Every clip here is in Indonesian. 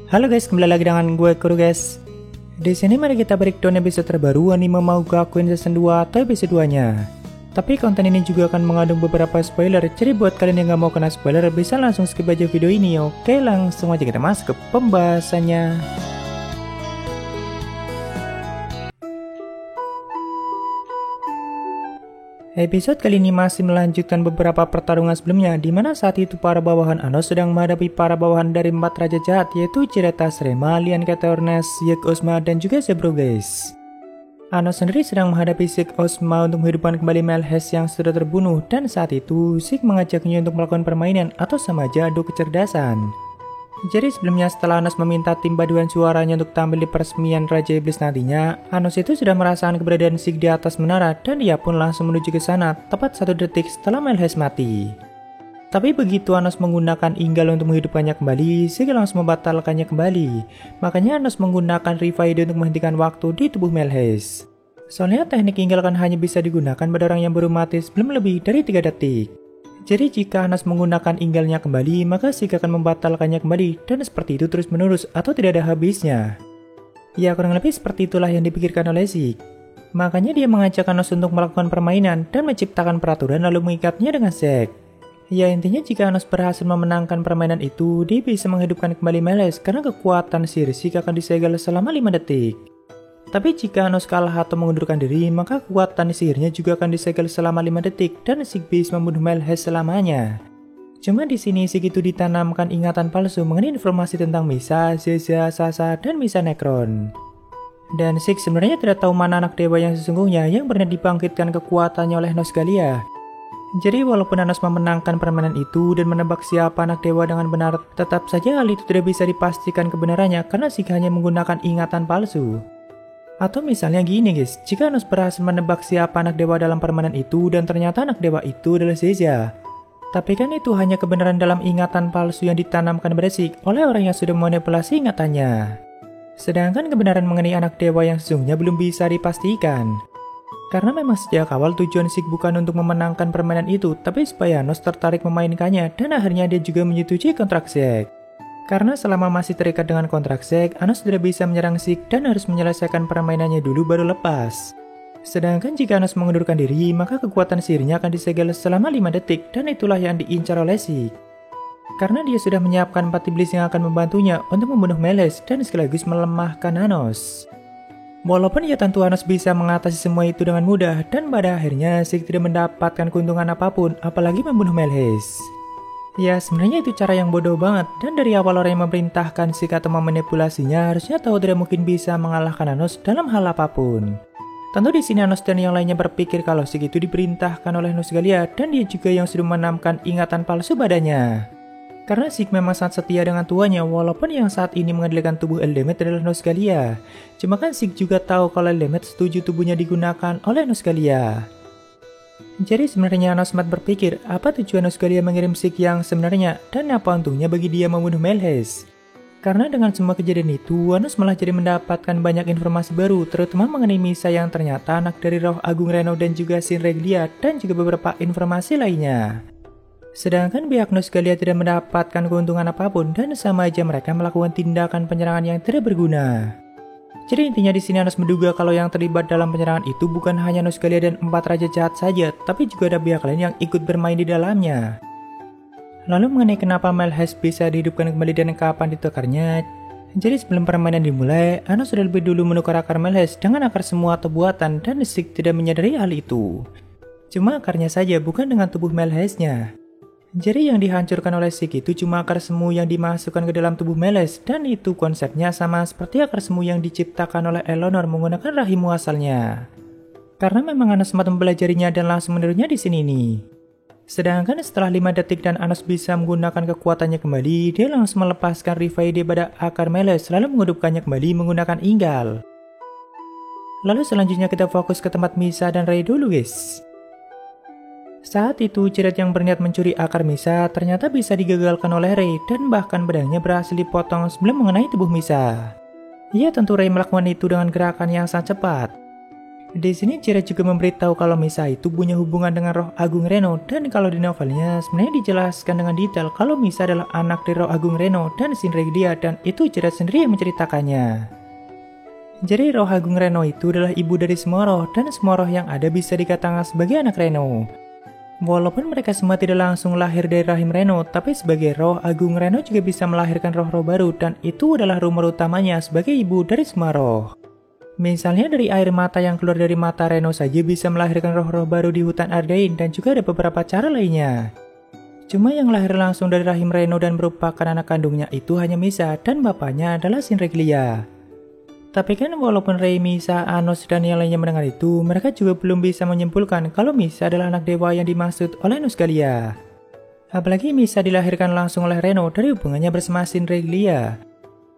Halo guys, kembali lagi dengan gue Kuru guys. Di sini mari kita breakdown episode terbaru anime Mahout Gakuin season 2 atau episode 2-nya. Tapi konten ini juga akan mengandung beberapa spoiler, jadi buat kalian yang gak mau kena spoiler bisa langsung skip aja video ini. Oke, langsung aja kita masuk ke pembahasannya. Episode kali ini masih melanjutkan beberapa pertarungan sebelumnya, di mana saat itu para bawahan Anos sedang menghadapi para bawahan dari 4 raja jahat, yaitu Ciretas, Rema, Lian Katornes, Yek Osma, dan juga Zebro guys. Anos sendiri sedang menghadapi Zeke Osma untuk menghidupkan kembali Melhes yang sudah terbunuh, dan saat itu Zeke mengajaknya untuk melakukan permainan atau sama aja adu kecerdasan. Jadi sebelumnya setelah Anos meminta tim paduan suaranya untuk tampil di peresmian Raja Iblis nantinya, Anos itu sudah merasakan keberadaan Zeke di atas menara dan dia pun langsung menuju ke sana tepat 1 detik setelah Melhes mati. Tapi begitu Anos menggunakan Inggal untuk menghidupkannya kembali, Zeke langsung membatalkannya kembali. Makanya Anos menggunakan Revive untuk menghentikan waktu di tubuh Melhes. Soalnya teknik Inggal kan hanya bisa digunakan pada orang yang baru mati sebelum lebih dari 3 detik. Jadi jika Anos menggunakan Inggalnya kembali, maka Zeke akan membatalkannya kembali, dan seperti itu terus menerus atau tidak ada habisnya. Ya kurang lebih seperti itulah yang dipikirkan oleh Zeke. Makanya dia mengajak Anos untuk melakukan permainan dan menciptakan peraturan lalu mengikatnya dengan Zeke. Ya intinya jika Anos berhasil memenangkan permainan itu, dia bisa menghidupkan kembali Melhes karena kekuatan si Zeke akan disegel selama 5 detik. Tapi jika Anos kalah atau mengundurkan diri, maka kekuatan sihirnya juga akan disegel selama 5 detik dan Zeke bisa membunuh Melhes selamanya. Cuma di sini Zeke itu ditanamkan ingatan palsu mengenai informasi tentang Misa, Zeza, Sasa, dan Misa Necron. Dan Zeke sebenarnya tidak tahu mana anak dewa yang sesungguhnya yang pernah dibangkitkan kekuatannya oleh Nosgalia. Jadi walaupun Anos memenangkan permainan itu dan menebak siapa anak dewa dengan benar, tetap saja hal itu tidak bisa dipastikan kebenarannya karena Zeke hanya menggunakan ingatan palsu. Atau misalnya gini guys, jika Anos berhasil menebak siapa anak dewa dalam permainan itu dan ternyata anak dewa itu adalah Zeza. Tapi kan itu hanya kebenaran dalam ingatan palsu yang ditanamkan pada Zeke oleh orang yang sudah memanipulasi ingatannya. Sedangkan kebenaran mengenai anak dewa yang sesungguhnya belum bisa dipastikan. Karena memang sejak awal tujuan Zeke bukan untuk memenangkan permainan itu, tapi supaya Anos tertarik memainkannya dan akhirnya dia juga menyetujui kontrak Zeke. Karena selama masih terikat dengan kontrak Zeke, Anos tidak bisa menyerang Zeke dan harus menyelesaikan permainannya dulu baru lepas. Sedangkan jika Anos mengundurkan diri, maka kekuatan sihirnya akan disegel selama 5 detik dan itulah yang diincar oleh Zeke. Karena dia sudah menyiapkan 4 iblis yang akan membantunya untuk membunuh Melhes dan sekaligus melemahkan Anos. Walaupun ya tentu Anos bisa mengatasi semua itu dengan mudah dan pada akhirnya Zeke tidak mendapatkan keuntungan apapun apalagi membunuh Melhes. Ya sebenarnya itu cara yang bodoh banget dan dari awal orang yang memerintahkan Zeke atau memanipulasinya harusnya tahu tidak mungkin bisa mengalahkan Anos dalam hal apapun. Tentu di sini Anos dan yang lainnya berpikir kalau Zeke itu diperintahkan oleh Nosgalia dan dia juga yang sudah menanamkan ingatan palsu badannya. Karena Zeke memang sangat setia dengan tuanya walaupun yang saat ini mengendalikan tubuh Eldemet adalah Nosgalia. Cuma kan Zeke juga tahu kalau Eldemet setuju tubuhnya digunakan oleh Nosgalia. Jadi sebenarnya Anos sempat berpikir apa tujuan Nosgalia mengirim Zeke yang sebenarnya dan apa untungnya bagi dia membunuh Melhes. Karena dengan semua kejadian itu, Anos malah jadi mendapatkan banyak informasi baru terutama mengenai Misa yang ternyata anak dari Roh Agung Reno dan juga Shin Reglia dan juga beberapa informasi lainnya. Sedangkan pihak Nosgalia tidak mendapatkan keuntungan apapun dan sama aja mereka melakukan tindakan penyerangan yang tidak berguna. Jadi intinya di sini Anos menduga kalau yang terlibat dalam penyerangan itu bukan hanya Nosgalia dan 4 raja jahat saja, tapi juga ada pihak lain yang ikut bermain di dalamnya. Lalu mengenai kenapa Melhes bisa dihidupkan kembali dan kapan ditukarnya. Jadi sebelum permainan dimulai, Anos sudah lebih dulu menukar akar Melhes dengan akar semua atau buatan dan Zeke tidak menyadari hal itu. Cuma akarnya saja bukan dengan tubuh Melhesnya. Jadi yang dihancurkan oleh Zeke itu cuma akar semu yang dimasukkan ke dalam tubuh Melhes dan itu konsepnya sama seperti akar semu yang diciptakan oleh Eleanor menggunakan rahim muasalnya. Karena memang Anos sempat mempelajarinya dan langsung menirunya di sini nih. Sedangkan setelah 5 detik dan Anos bisa menggunakan kekuatannya kembali, dia langsung melepaskan Revive pada akar Melhes lalu menghidupkannya kembali menggunakan Inggal. Lalu selanjutnya kita fokus ke tempat Misa dan Ray dulu guys. Saat itu, Ciret yang berniat mencuri akar Misa ternyata bisa digagalkan oleh Ray dan bahkan badannya berhasil dipotong sebelum mengenai tubuh Misa. Ia tentu Ray melakukan itu dengan gerakan yang sangat cepat. Di sini Jared juga memberitahu kalau Misa itu punya hubungan dengan roh Agung Reno, dan kalau di novelnya sebenarnya dijelaskan dengan detail kalau Misa adalah anak dari roh Agung Reno dan Sinreglia, dan itu Jared sendiri yang menceritakannya. Jadi roh Agung Reno itu adalah ibu dari semua roh, dan semua roh yang ada bisa dikatakan sebagai anak Reno. Walaupun mereka semua tidak langsung lahir dari rahim Reno, tapi sebagai roh Agung Reno juga bisa melahirkan roh-roh baru, dan itu adalah rumor utamanya sebagai ibu dari semua roh. Misalnya dari air mata yang keluar dari mata Reno saja bisa melahirkan roh-roh baru di hutan Ardain, dan juga ada beberapa cara lainnya. Cuma yang lahir langsung dari rahim Reno dan merupakan anak kandungnya itu hanya Misa, dan bapaknya adalah Sinreglia. Tapi kan walaupun Rey, Misa, Anos, dan yang lainnya mendengar itu, mereka juga belum bisa menyimpulkan kalau Misa adalah anak dewa yang dimaksud oleh Nusgalia. Apalagi Misa dilahirkan langsung oleh Reno dari hubungannya bersama Sinreglia.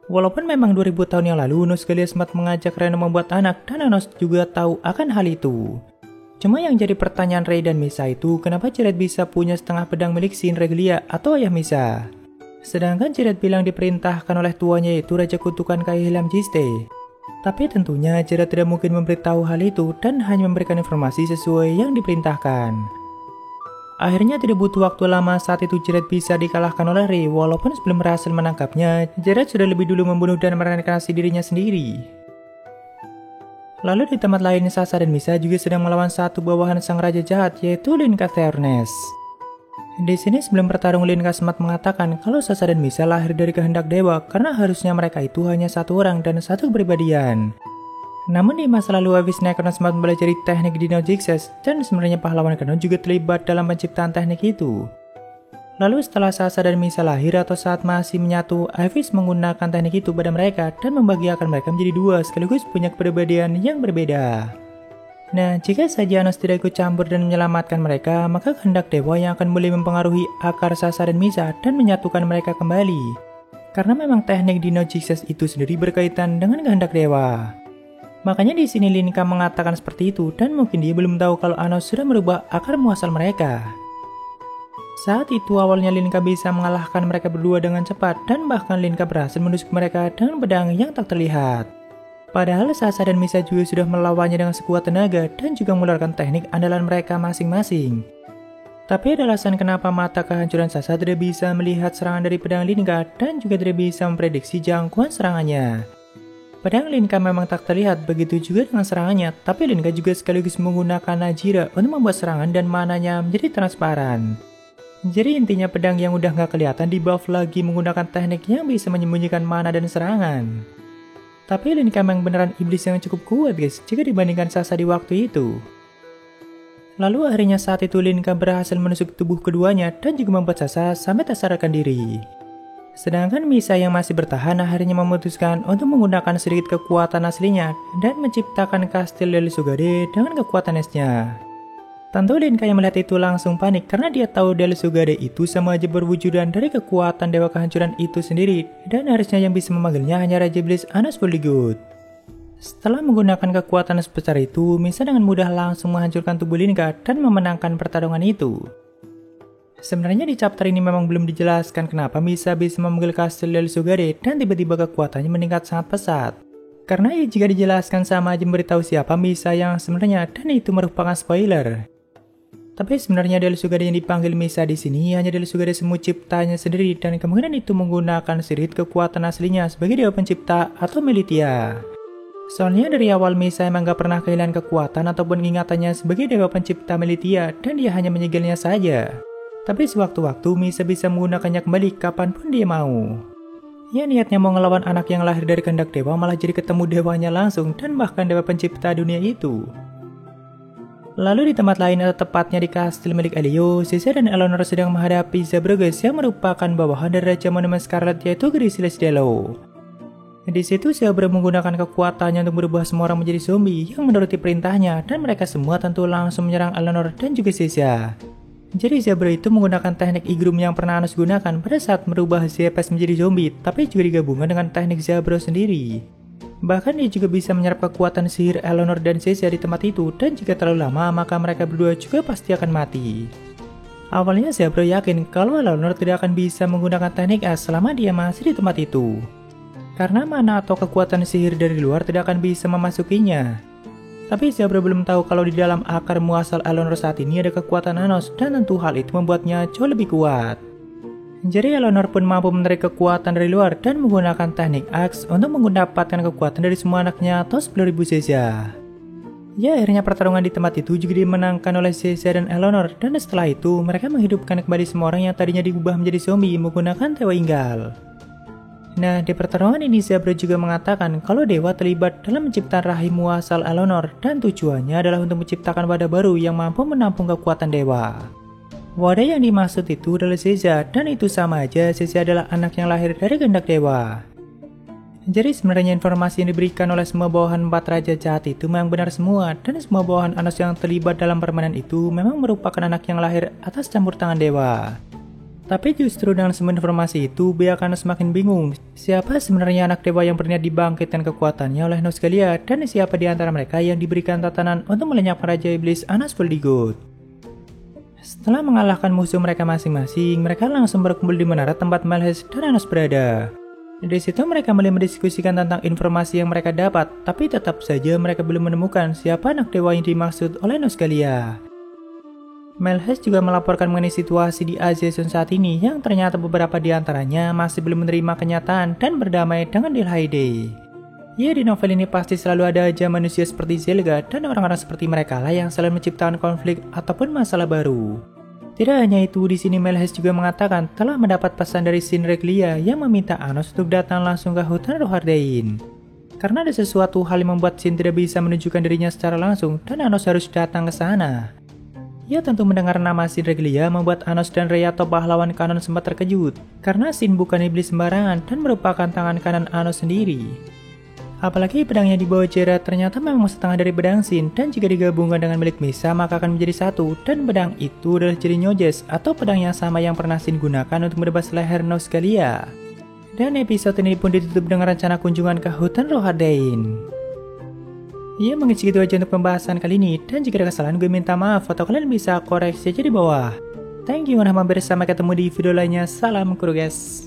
Walaupun memang 2000 tahun yang lalu Nusgalia sempat mengajak Reno membuat anak, dan Anos juga tahu akan hal itu. Cuma yang jadi pertanyaan Rey dan Misa itu, kenapa Jared bisa punya setengah pedang milik Sinreglia atau ayah Misa? Sedangkan Jared bilang diperintahkan oleh tuanya yaitu Raja Kutukan Kaihilam Jiste. Tapi tentunya Jared tidak mungkin memberitahu hal itu dan hanya memberikan informasi sesuai yang diperintahkan. Akhirnya tidak butuh waktu lama saat itu Jared bisa dikalahkan oleh Rey. Walaupun sebelum berhasil menangkapnya, Jared sudah lebih dulu membunuh dan mereinkarnasi dirinya sendiri. Lalu di tempat lain, Sasha dan Misa juga sedang melawan satu bawahan sang raja jahat yaitu Linka Theornes. Di sini sebelum bertarung Linka sempat mengatakan kalau Sasha dan Misa lahir dari kehendak dewa karena harusnya mereka itu hanya satu orang dan satu kepribadian. Namun di masa lalu Avis Necron sempat belajar teknik Dino Jixes, dan sebenarnya pahlawan kanon juga terlibat dalam penciptaan teknik itu. Lalu setelah Sasha dan Misa lahir atau saat masih menyatu, Avis menggunakan teknik itu pada mereka dan membagikan mereka menjadi dua sekaligus punya kepribadian yang berbeda. Nah, jika saja Anos tidak ikut campur dan menyelamatkan mereka, maka kehendak dewa yang akan mulai mempengaruhi akar Sasha dan Misa dan menyatukan mereka kembali. Karena memang teknik Dino Jixes itu sendiri berkaitan dengan kehendak dewa. Makanya di sini Linka mengatakan seperti itu, dan mungkin dia belum tahu kalau Anos sudah merubah akar muasal mereka. Saat itu awalnya Linka bisa mengalahkan mereka berdua dengan cepat, dan bahkan Linka berhasil menusuk mereka dengan pedang yang tak terlihat. Padahal Sasha dan Misa juga sudah melawannya dengan sekuat tenaga dan juga mengeluarkan teknik andalan mereka masing-masing. Tapi ada alasan kenapa mata kehancuran Sasha tidak bisa melihat serangan dari pedang Linka dan juga tidak bisa memprediksi jangkauan serangannya. Pedang Linka memang tak terlihat, begitu juga dengan serangannya, tapi Linka juga sekaligus menggunakan Najira untuk membuat serangan dan mananya menjadi transparan. Jadi intinya pedang yang udah gak kelihatan di buff lagi menggunakan teknik yang bisa menyembunyikan mana dan serangan. Tapi Linka memang beneran iblis yang cukup kuat guys, jika dibandingkan Sasha di waktu itu. Lalu akhirnya saat itu Linka berhasil menusuk tubuh keduanya dan juga membuat Sasha sampai tak sadarkan diri. Sedangkan Misa yang masih bertahan akhirnya memutuskan untuk menggunakan sedikit kekuatan aslinya dan menciptakan kastil Del Sugade dengan kekuatan esnya. Tentu Linka yang melihat itu langsung panik karena dia tahu Del Sugade itu sama aja berwujudan dari kekuatan dewa kehancuran itu sendiri, dan harusnya yang bisa memanggilnya hanya Raja Iblis Anos Voldigood. Setelah menggunakan kekuatan sebesar itu, Misa dengan mudah langsung menghancurkan tubuh Linka dan memenangkan pertarungan itu. Sebenarnya di chapter ini memang belum dijelaskan kenapa Misa bisa memanggil kastil Del Sugade dan tiba-tiba kekuatannya meningkat sangat pesat. Karena jika dijelaskan sama aja memberitahu siapa Misa yang sebenarnya, dan itu merupakan spoiler. Tapi sebenarnya Del Sugade yang dipanggil Misa di sini hanya Del Sugade semut ciptanya sendiri, dan kemungkinan itu menggunakan sedikit kekuatan aslinya sebagai dewa pencipta atau Militia. Soalnya dari awal Misa emang gak pernah kehilangan kekuatan ataupun ingatannya sebagai dewa pencipta Militia, dan dia hanya menyegilnya saja. Tapi sewaktu-waktu Misa bisa menggunakannya kembali kapanpun dia mau. Ya niatnya mau ngelawan anak yang lahir dari kehendak dewa malah jadi ketemu dewanya langsung dan bahkan dewa pencipta dunia itu. Lalu di tempat lain atau tepatnya di kastil milik Elio, Sisa dan Eleanor sedang menghadapi Zebroges yang merupakan bawahan dari Raja Monumen Scarlet yaitu Grisilis Delo. Di situ Zebra menggunakan kekuatannya untuk merubah semua orang menjadi zombie yang menuruti perintahnya, dan mereka semua tentu langsung menyerang Eleanor dan juga Sisa. Jadi Zebra itu menggunakan teknik Igrum yang pernah Anos gunakan pada saat merubah Zepes menjadi zombie, tapi juga digabungkan dengan teknik Zebra sendiri. Bahkan dia juga bisa menyerap kekuatan sihir Eleanor dan Sisa di tempat itu, dan jika terlalu lama maka mereka berdua juga pasti akan mati. Awalnya Zebra yakin kalau Eleanor tidak akan bisa menggunakan teknik es selama dia masih di tempat itu. Karena mana atau kekuatan sihir dari luar tidak akan bisa memasukinya. Tapi Zebra belum tahu kalau di dalam akar muasal Eleanor saat ini ada kekuatan Thanos, dan tentu hal itu membuatnya jauh lebih kuat. Jadi Eleanor pun mampu menarik kekuatan dari luar dan menggunakan teknik Axe untuk mendapatkan kekuatan dari semua anaknya atau 10.000 Zeza. Ya, akhirnya pertarungan di tempat itu juga dimenangkan oleh Zeza dan Eleanor, dan setelah itu mereka menghidupkan kembali semua orang yang tadinya diubah menjadi zombie menggunakan Tewa Inggal. Nah, di pertarungan ini Zebra juga mengatakan kalau dewa terlibat dalam menciptakan rahim muasal Eleanor dan tujuannya adalah untuk menciptakan wadah baru yang mampu menampung kekuatan dewa. Wadah yang dimaksud itu adalah Zeza, dan itu sama aja Zeza adalah anak yang lahir dari kehendak dewa. Jadi sebenarnya informasi yang diberikan oleh semua bawahan 4 raja jahat itu memang benar semua, dan semua bawahan Thanos yang terlibat dalam permainan itu memang merupakan anak yang lahir atas campur tangan dewa. Tapi justru dengan semua informasi itu, Bea akan semakin bingung siapa sebenarnya anak dewa yang berniat dibangkitkan kekuatannya oleh Nosgalia, dan siapa di antara mereka yang diberikan tatanan untuk melenyapkan Raja Iblis Anas Voldigoth. Setelah mengalahkan musuh mereka masing-masing, mereka langsung berkumpul di menara tempat Melhes dan Thanos berada. Di situ mereka mulai mendiskusikan tentang informasi yang mereka dapat, tapi tetap saja mereka belum menemukan siapa anak dewa yang dimaksud oleh Nosgalia. Melhes juga melaporkan mengenai situasi di Azeson saat ini yang ternyata beberapa di antaranya masih belum menerima kenyataan dan berdamai dengan Dilhaide. Ya, di novel ini pasti selalu ada aja manusia seperti Zelga dan orang-orang seperti mereka lah yang selalu menciptakan konflik ataupun masalah baru. Tidak hanya itu, di sini Melhes juga mengatakan telah mendapat pesan dari Shin Reglia yang meminta Thanos untuk datang langsung ke hutan Rohardain. Karena ada sesuatu hal yang membuat Shin tidak bisa menunjukkan dirinya secara langsung dan Thanos harus datang ke sana. Ya, tentu mendengar nama Shin Reglia membuat Thanos dan Rei atau pahlawan kanon sempat terkejut, karena Shin bukan iblis sembarangan dan merupakan tangan kanan Thanos sendiri. Apalagi pedang yang dibawa Jera ternyata memang setengah dari pedang Shin, dan jika digabungkan dengan milik Misa maka akan menjadi satu, dan pedang itu adalah Jerinyojes atau pedang yang sama yang pernah Shin gunakan untuk menebas leher Nosgalia. Dan episode ini pun ditutup dengan rencana kunjungan ke hutan Rohardain. Ya, mungkin segitu aja untuk pembahasan kali ini, dan jika ada kesalahan gue minta maaf atau kalian bisa koreksi aja di bawah. Thank you, sampai ketemu di video lainnya. Salam kuru guys.